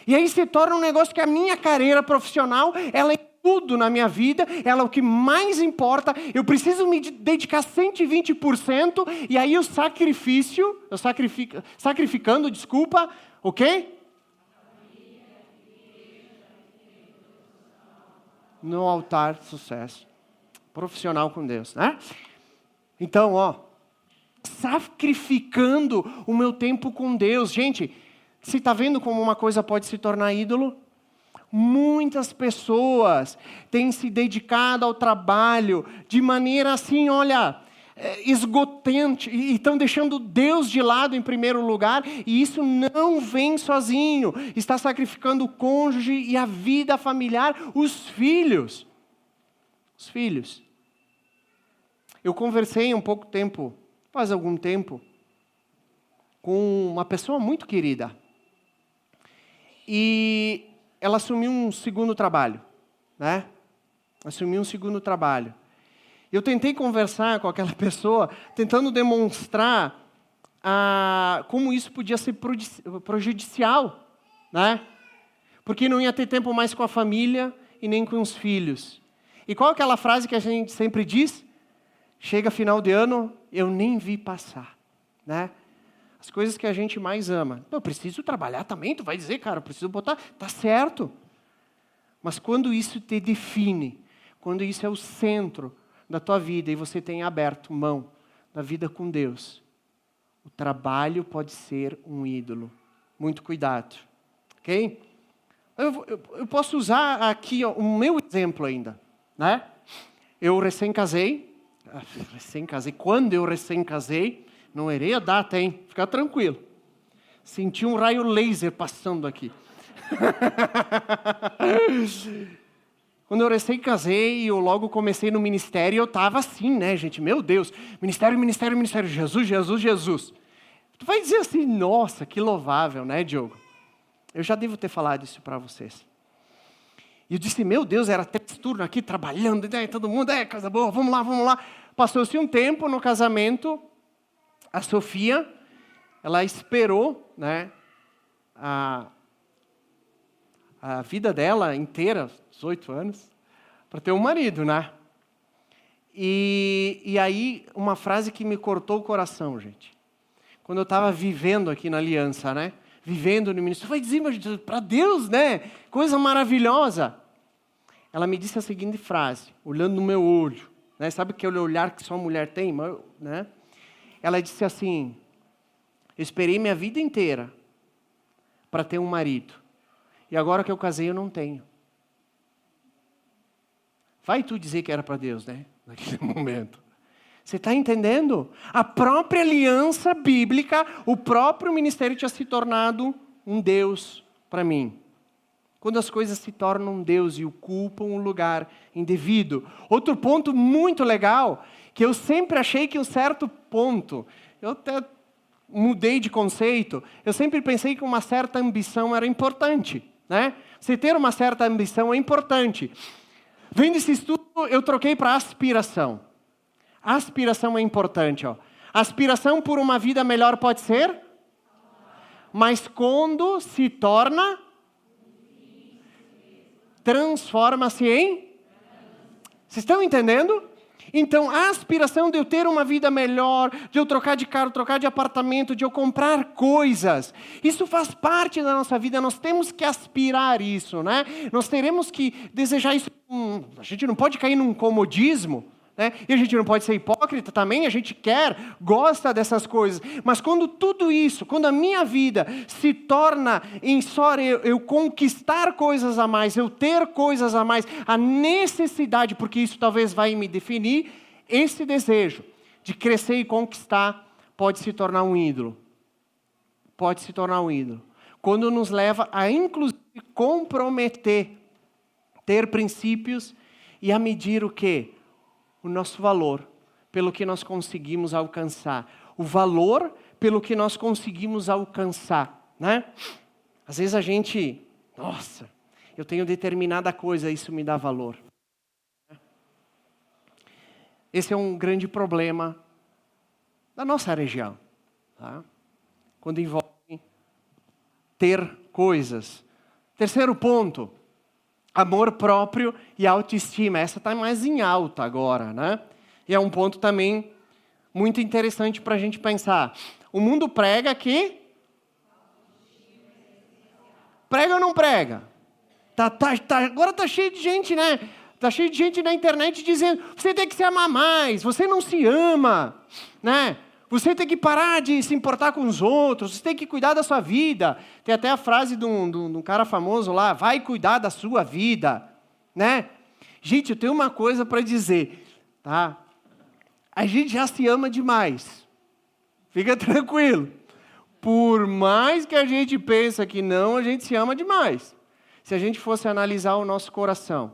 E aí se torna um negócio que a minha carreira profissional, ela é tudo na minha vida, ela é o que mais importa, eu preciso me dedicar 120%, e aí o sacrifício, sacrificando, o quê? No altar de sucesso. Profissional com Deus, né? Então, sacrificando o meu tempo com Deus. Gente, você está vendo como uma coisa pode se tornar ídolo? Muitas pessoas têm se dedicado ao trabalho de maneira assim, esgotante, e estão deixando Deus de lado em primeiro lugar, e isso não vem sozinho. Está sacrificando o cônjuge e a vida familiar, os filhos. Os filhos. Eu conversei faz algum tempo, com uma pessoa muito querida. E ela assumiu um segundo trabalho, né? Assumiu um segundo trabalho. Eu tentei conversar com aquela pessoa, tentando demonstrar como isso podia ser prejudicial, né? Porque não ia ter tempo mais com a família e nem com os filhos. E qual é aquela frase que a gente sempre diz? Chega final de ano, eu nem vi passar, né? As coisas que a gente mais ama. Eu preciso trabalhar também, tu vai dizer, cara, eu preciso botar, tá certo. Mas quando isso te define, quando isso é o centro da tua vida e você tem aberto mão da vida com Deus, o trabalho pode ser um ídolo. Muito cuidado, ok? Eu posso usar aqui o meu exemplo ainda, né? Eu recém-casei. Quando eu recém-casei, não errei a data, hein? Fica tranquilo. Senti um raio laser passando aqui. Quando eu recém-casei, eu logo comecei no ministério, eu estava assim, né, gente? Meu Deus, ministério, ministério, ministério, Jesus, Jesus, Jesus. Tu vai dizer assim, nossa, que louvável, né, Diogo? Eu já devo ter falado isso para vocês. E eu disse, meu Deus, era 3 turnos aqui, trabalhando, todo mundo, coisa boa, vamos lá, vamos lá. Passou-se um tempo no casamento, a Sofia, ela esperou, né, a vida dela inteira, 18 anos, para ter um marido, né? E aí, uma frase que me cortou o coração, gente. Quando eu estava vivendo aqui na aliança, né? vivendo no ministério. Eu falei, dizer, mas para Deus, né? Coisa maravilhosa. Ela me disse a seguinte frase, olhando no meu olho. Né? Sabe aquele olhar que só mulher tem? Né? Ela disse assim, eu esperei minha vida inteira para ter um marido. E agora que eu casei, eu não tenho. Vai tu dizer que era para Deus, né? Naquele momento. Você está entendendo? A própria aliança bíblica, o próprio ministério tinha se tornado um Deus para mim. Quando as coisas se tornam um Deus e ocupam um lugar indevido. Outro ponto muito legal, que eu sempre achei que um certo ponto, eu até mudei de conceito, eu sempre pensei que uma certa ambição era importante. Né? Você ter uma certa ambição é importante. Vendo esse estudo, eu troquei para aspiração. A aspiração é importante. Ó. Aspiração por uma vida melhor pode ser? Mas quando se torna, transforma-se em? Vocês estão entendendo? Então, a aspiração de eu ter uma vida melhor, de eu trocar de carro, trocar de apartamento, de eu comprar coisas, isso faz parte da nossa vida, nós temos que aspirar isso, né? Nós teremos que desejar isso. A gente não pode cair num comodismo, né? E a gente não pode ser hipócrita também, a gente quer, gosta dessas coisas. Mas quando tudo isso, quando a minha vida se torna em só eu conquistar coisas a mais, eu ter coisas a mais, a necessidade, porque isso talvez vai me definir, esse desejo de crescer e conquistar pode se tornar um ídolo. Pode se tornar um ídolo. Quando nos leva a, inclusive, comprometer, ter princípios e a medir o quê? O nosso valor pelo que nós conseguimos alcançar. O valor pelo que nós conseguimos alcançar. Né? Às vezes a gente, nossa, eu tenho determinada coisa, isso me dá valor. Esse é um grande problema da nossa região. Tá? Quando envolve ter coisas. Terceiro ponto. Amor próprio e autoestima. Essa está mais em alta agora, né? E é um ponto também muito interessante para a gente pensar. O mundo prega que... Prega ou não prega? Agora está cheio de gente, né? Está cheio de gente na internet dizendo, você tem que se amar mais, você não se ama, né? Você tem que parar de se importar com os outros, você tem que cuidar da sua vida. Tem até a frase de um cara famoso lá, vai cuidar da sua vida. Né? Gente, eu tenho uma coisa para dizer. Tá? A gente já se ama demais. Fica tranquilo. Por mais que a gente pense que não, a gente se ama demais. Se a gente fosse analisar o nosso coração.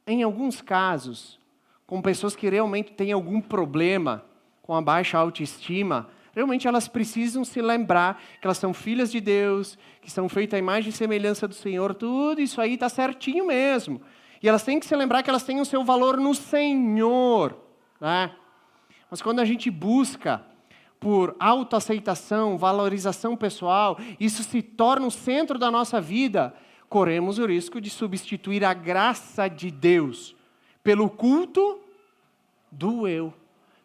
Em alguns casos, com pessoas que realmente têm algum problema com a baixa autoestima, realmente elas precisam se lembrar que elas são filhas de Deus, que são feitas à imagem e semelhança do Senhor, tudo isso aí está certinho mesmo. E elas têm que se lembrar que elas têm o seu valor no Senhor. Né? Mas quando a gente busca por autoaceitação, valorização pessoal, isso se torna o centro da nossa vida, corremos o risco de substituir a graça de Deus pelo culto do eu.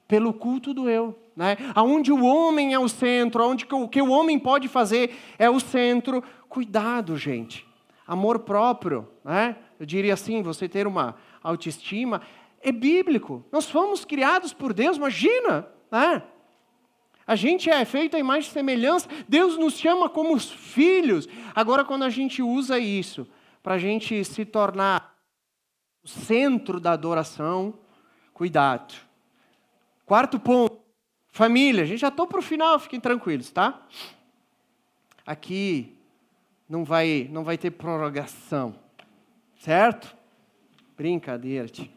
Pelo culto do eu, né? Onde o homem é o centro, onde o que o homem pode fazer é o centro. Cuidado, gente. Amor próprio, né? Eu diria assim, você ter uma autoestima, é bíblico. Nós fomos criados por Deus, imagina, né? A gente é feito à imagem e semelhança, Deus nos chama como os filhos. Agora, quando a gente usa isso para a gente se tornar o centro da adoração, cuidado. Quarto ponto, família. A gente já está para o final, fiquem tranquilos, tá? Aqui não vai ter prorrogação, certo? Brincadeira, tio.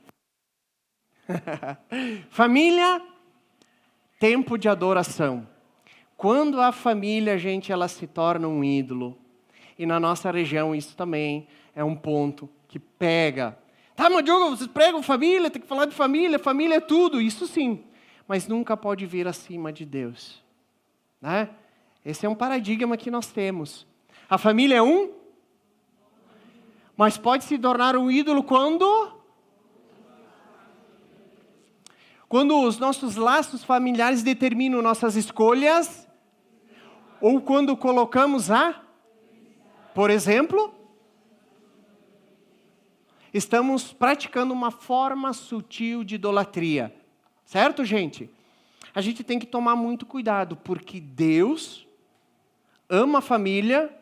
Família, tempo de adoração. Quando a família, gente, ela se torna um ídolo, e na nossa região isso também é um ponto que pega. Tá, mas Diogo, vocês pregam família, tem que falar de família é tudo, isso sim. Mas nunca pode vir acima de Deus. Né? Esse é um paradigma que nós temos. A família é um, mas pode se tornar um ídolo quando os nossos laços familiares determinam nossas escolhas, Ou quando colocamos por exemplo, estamos praticando uma forma sutil de idolatria. Certo, gente? A gente tem que tomar muito cuidado, porque Deus ama a família.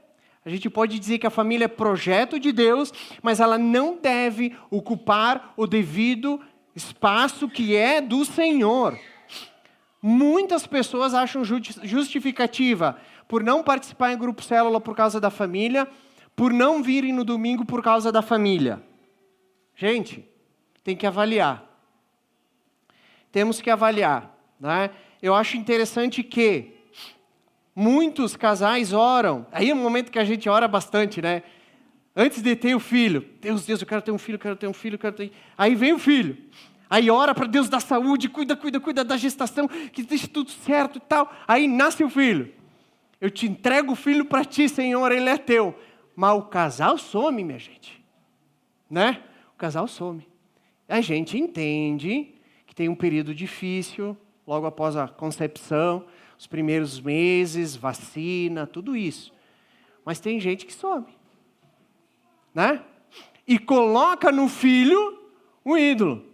A gente pode dizer que a família é projeto de Deus, mas ela não deve ocupar o devido espaço que é do Senhor. Muitas pessoas acham justificativa por não participar em grupo célula por causa da família, por não virem no domingo por causa da família. Gente, tem que avaliar. Temos que avaliar, né? Eu acho interessante que muitos casais oram. Aí é um momento que a gente ora bastante, né? Antes de ter o filho. Deus, eu quero ter um filho, quero ter um filho, quero ter... Aí vem o filho. Aí ora para Deus dar saúde, cuida da gestação, que deixe tudo certo e tal. Aí nasce o filho. Eu te entrego o filho para ti, Senhor, ele é teu. Mas o casal some, minha gente. Né? O casal some. A gente entende que tem um período difícil, logo após a concepção, os primeiros meses, vacina, tudo isso. Mas tem gente que some. Né? E coloca no filho um ídolo.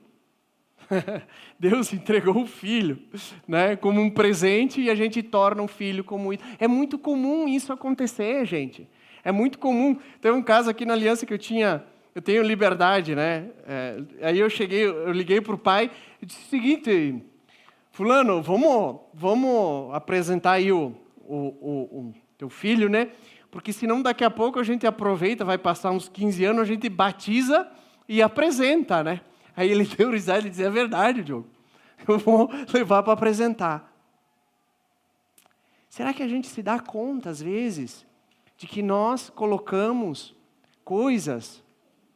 Deus entregou o filho, né, como um presente e a gente torna o filho como ídolo. É muito comum isso acontecer, gente. É muito comum. Tem um caso aqui na aliança que eu tenho liberdade, né? Aí eu liguei para o pai e disse o seguinte: fulano, vamos apresentar aí o teu filho, né? Porque senão daqui a pouco a gente aproveita, vai passar uns 15 anos, a gente batiza e apresenta, né? Aí ele deu risada e disse: é verdade, Diogo. Eu vou levar para apresentar. Será que a gente se dá conta, às vezes, de que nós colocamos coisas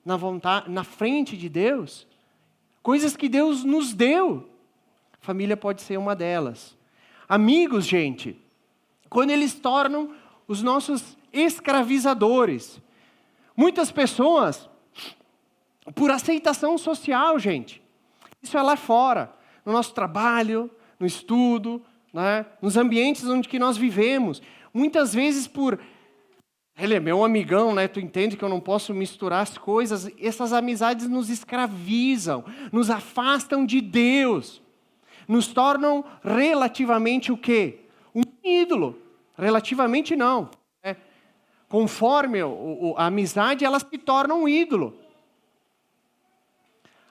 na frente de Deus? Coisas que Deus nos deu. Família pode ser uma delas. Amigos, gente, quando eles tornam os nossos escravizadores. Muitas pessoas, por aceitação social, gente. Isso é lá fora, no nosso trabalho, no estudo, né? Nos ambientes onde que nós vivemos. Muitas vezes por... Ele é meu amigão, né? Tu entende que eu não posso misturar as coisas. Essas amizades nos escravizam, nos afastam de Deus. Nos tornam relativamente o quê? Um ídolo. Relativamente não. Né? Conforme a amizade, elas se tornam um ídolo.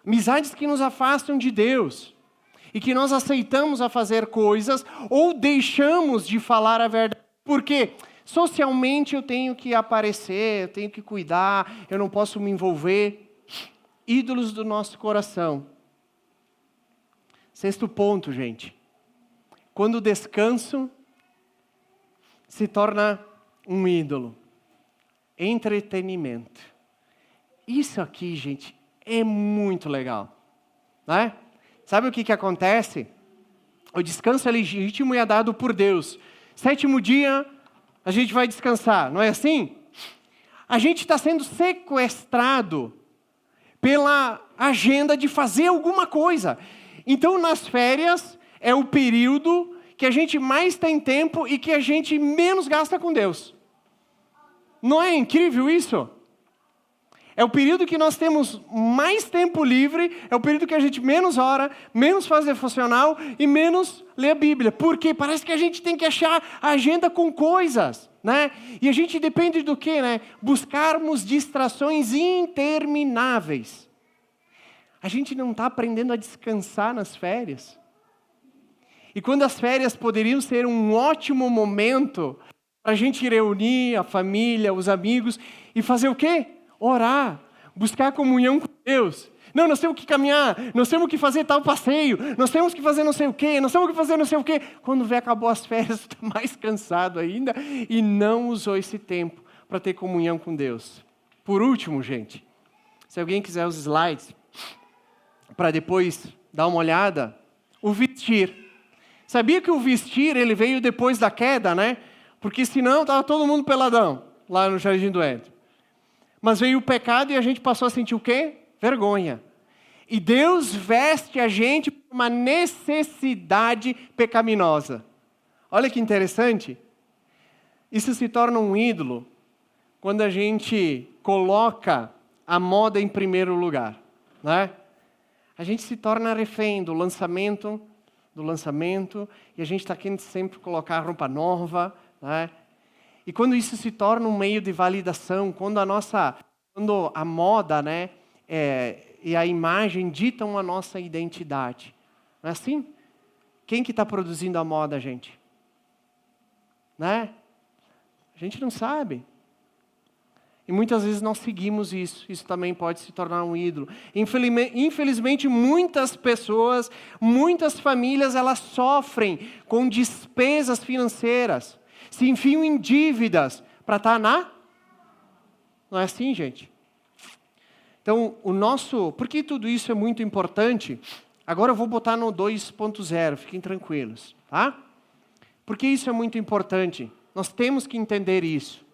Amizades que nos afastam de Deus. E que nós aceitamos a fazer coisas ou deixamos de falar a verdade. Por quê? Socialmente eu tenho que aparecer, eu tenho que cuidar, eu não posso me envolver. Ídolos do nosso coração. Sexto ponto, gente. Quando o descanso se torna um ídolo. Entretenimento. Isso aqui, gente, é muito legal. Né? Sabe o que acontece? O descanso é legítimo e é dado por Deus. Sétimo dia, a gente vai descansar, não é assim? A gente está sendo sequestrado pela agenda de fazer alguma coisa. Então, nas férias, é o período que a gente mais tem tempo e que a gente menos gasta com Deus. Não é incrível isso? É o período que nós temos mais tempo livre, é o período que a gente menos ora, menos faz devocional e menos lê a Bíblia. Porque parece que a gente tem que achar a agenda com coisas, né? E a gente depende do quê, né? Buscarmos distrações intermináveis. A gente não está aprendendo a descansar nas férias. E quando as férias poderiam ser um ótimo momento para a gente reunir a família, os amigos e fazer o quê? Orar, buscar comunhão com Deus. Não, nós temos que caminhar, nós temos que fazer tal passeio, nós temos que fazer não sei o quê, nós temos que fazer não sei o quê. Quando vê, acabou as férias, está mais cansado ainda e não usou esse tempo para ter comunhão com Deus. Por último, gente, se alguém quiser os slides, para depois dar uma olhada, o vestir. Sabia que o vestir, ele veio depois da queda, né? Porque senão estava todo mundo peladão, lá no Jardim do Éden. Mas veio o pecado e a gente passou a sentir o quê? Vergonha. E Deus veste a gente por uma necessidade pecaminosa. Olha que interessante. Isso se torna um ídolo quando a gente coloca a moda em primeiro lugar, né? A gente se torna refém do lançamento, e a gente está querendo sempre colocar roupa nova, né? E quando isso se torna um meio de validação, quando a moda, né, e a imagem ditam a nossa identidade. Não é assim? Quem que está produzindo a moda, gente? Né? A gente não sabe. E muitas vezes nós seguimos isso. Isso também pode se tornar um ídolo. Infelizmente, muitas pessoas, muitas famílias, elas sofrem com despesas financeiras. Se enfiam em dívidas para estar Não é assim, gente? Então, por que tudo isso é muito importante? Agora eu vou botar no 2.0, fiquem tranquilos, tá? Por que isso é muito importante? Nós temos que entender isso.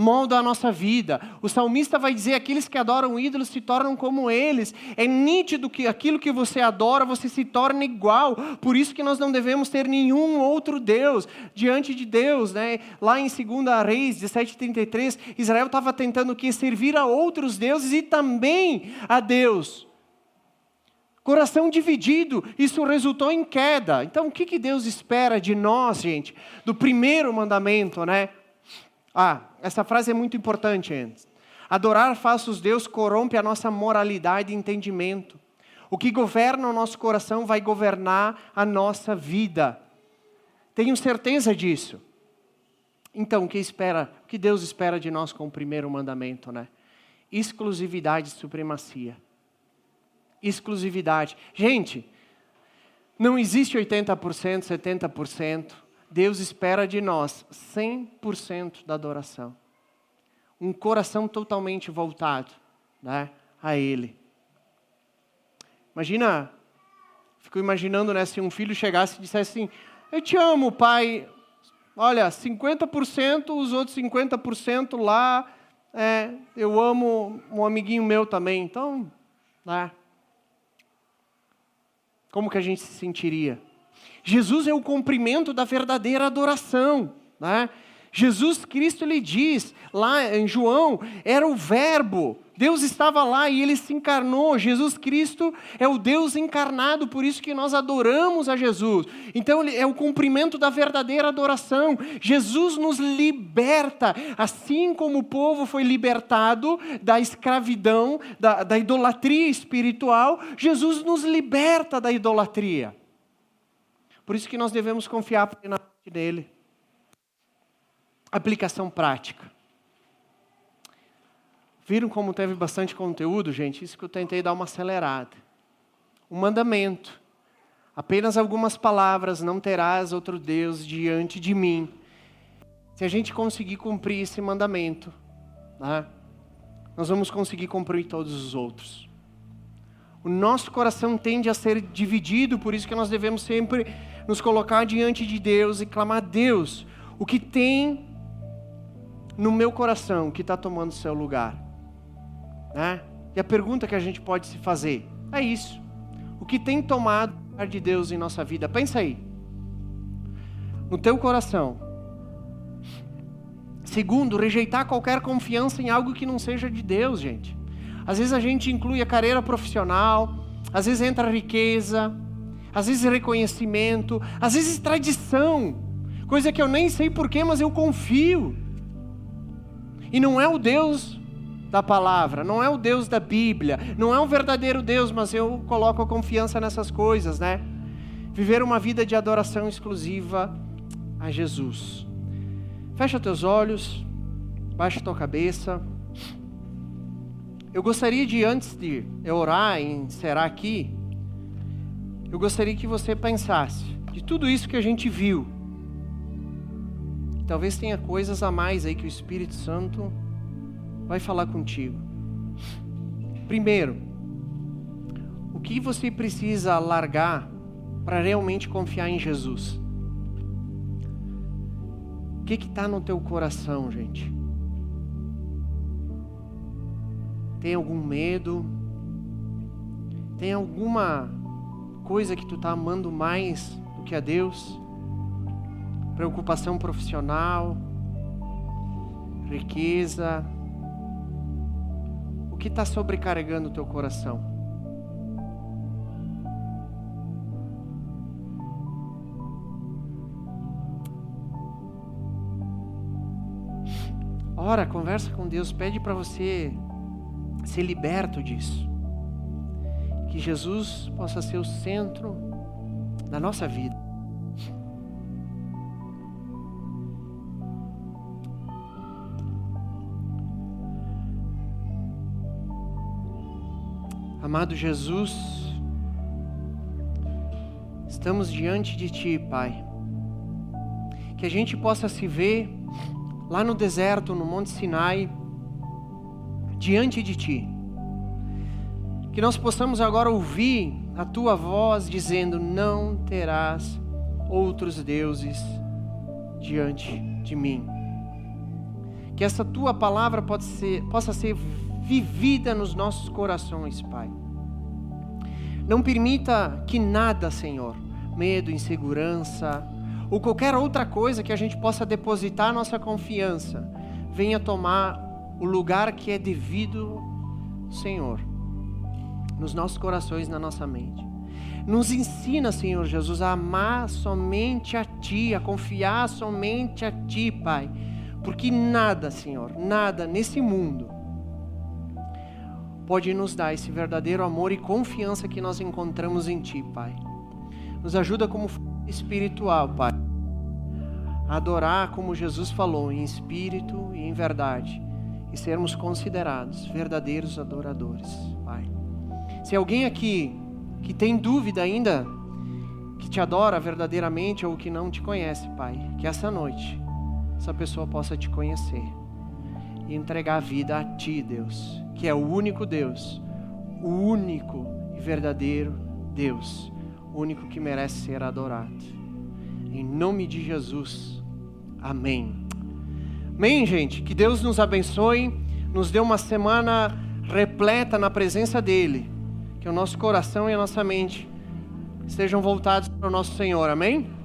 Molda a nossa vida. O salmista vai dizer, aqueles que adoram ídolos se tornam como eles. É nítido que aquilo que você adora, você se torna igual. Por isso que nós não devemos ter nenhum outro Deus diante de Deus, né? Lá em 2 Reis 17:33, Israel estava tentando servir a outros deuses e também a Deus. Coração dividido, isso resultou em queda. Então, o que Deus espera de nós, gente? Do primeiro mandamento, né? Essa frase é muito importante antes. Adorar falsos deuses corrompe a nossa moralidade e entendimento. O que governa o nosso coração vai governar a nossa vida. Tenho certeza disso. Então, o que Deus espera de nós com o primeiro mandamento, né? Exclusividade e supremacia. Exclusividade. Gente, não existe 80%, 70%. Deus espera de nós 100% da adoração. Um coração totalmente voltado, né, a Ele. Fico imaginando, né, se um filho chegasse e dissesse assim, eu te amo, pai, olha, 50%, os outros 50% lá, eu amo um amiguinho meu também, então, né, como que a gente se sentiria? Jesus é o cumprimento da verdadeira adoração, né? Jesus Cristo, ele diz, lá em João, era o verbo, Deus estava lá e ele se encarnou. Jesus Cristo é o Deus encarnado, por isso que nós adoramos a Jesus. Então ele é o cumprimento da verdadeira adoração. Jesus nos liberta, assim como o povo foi libertado da escravidão, da idolatria espiritual, Jesus nos liberta da idolatria. Por isso que nós devemos confiar plenamente nele. Aplicação prática. Viram como teve bastante conteúdo, gente? Isso que eu tentei dar uma acelerada. Um mandamento. Apenas algumas palavras, não terás outro Deus diante de mim. Se a gente conseguir cumprir esse mandamento, né, nós vamos conseguir cumprir todos os outros. O nosso coração tende a ser dividido, por isso que nós devemos sempre nos colocar diante de Deus e clamar: Deus, o que tem no meu coração que está tomando seu lugar? Né? E a pergunta que a gente pode se fazer é isso: o que tem tomado o lugar de Deus em nossa vida? Pensa aí, no teu coração. Segundo, rejeitar qualquer confiança em algo que não seja de Deus, gente. Às vezes a gente inclui a carreira profissional, às vezes entra a riqueza, às vezes reconhecimento, às vezes tradição, coisa que eu nem sei porquê, mas eu confio. E não é o Deus da palavra, não é o Deus da Bíblia, não é um verdadeiro Deus, mas eu coloco a confiança nessas coisas, né? Viver uma vida de adoração exclusiva a Jesus. Fecha teus olhos, baixa tua cabeça. Eu gostaria de, antes de eu orar e encerrar aqui, eu gostaria que você pensasse de tudo isso que a gente viu. Talvez tenha coisas a mais aí que o Espírito Santo vai falar contigo. Primeiro, o que você precisa largar para realmente confiar em Jesus? O que está no teu coração, gente? Tem algum medo? Tem alguma coisa que tu está amando mais do que a Deus, preocupação profissional, riqueza. O que está sobrecarregando o teu coração? Ora, conversa com Deus, pede para você ser liberto disso. Que Jesus possa ser o centro da nossa vida. Amado Jesus, estamos diante de Ti, Pai. Que a gente possa se ver lá no deserto, no Monte Sinai, diante de Ti. Que nós possamos agora ouvir a Tua voz dizendo: não terás outros deuses diante de mim. Que essa Tua palavra possa ser vivida nos nossos corações, Pai. Não permita que nada, Senhor, medo, insegurança, ou qualquer outra coisa que a gente possa depositar nossa confiança, venha tomar o lugar que é devido, Senhor, nos nossos corações, na nossa mente. Nos ensina, Senhor Jesus, a amar somente a Ti, a confiar somente a Ti, Pai. Porque nada, Senhor, nada nesse mundo pode nos dar esse verdadeiro amor e confiança que nós encontramos em Ti, Pai. Nos ajuda como espiritual, Pai, a adorar como Jesus falou, em espírito e em verdade, e sermos considerados verdadeiros adoradores, Pai. Se alguém aqui que tem dúvida ainda, que Te adora verdadeiramente ou que não Te conhece, Pai, que essa noite essa pessoa possa Te conhecer e entregar a vida a Ti, Deus, que é o único Deus, o único e verdadeiro Deus, o único que merece ser adorado. Em nome de Jesus, amém. Amém, gente? Que Deus nos abençoe, nos dê uma semana repleta na presença dEle, que o nosso coração e a nossa mente estejam voltados para o nosso Senhor, amém?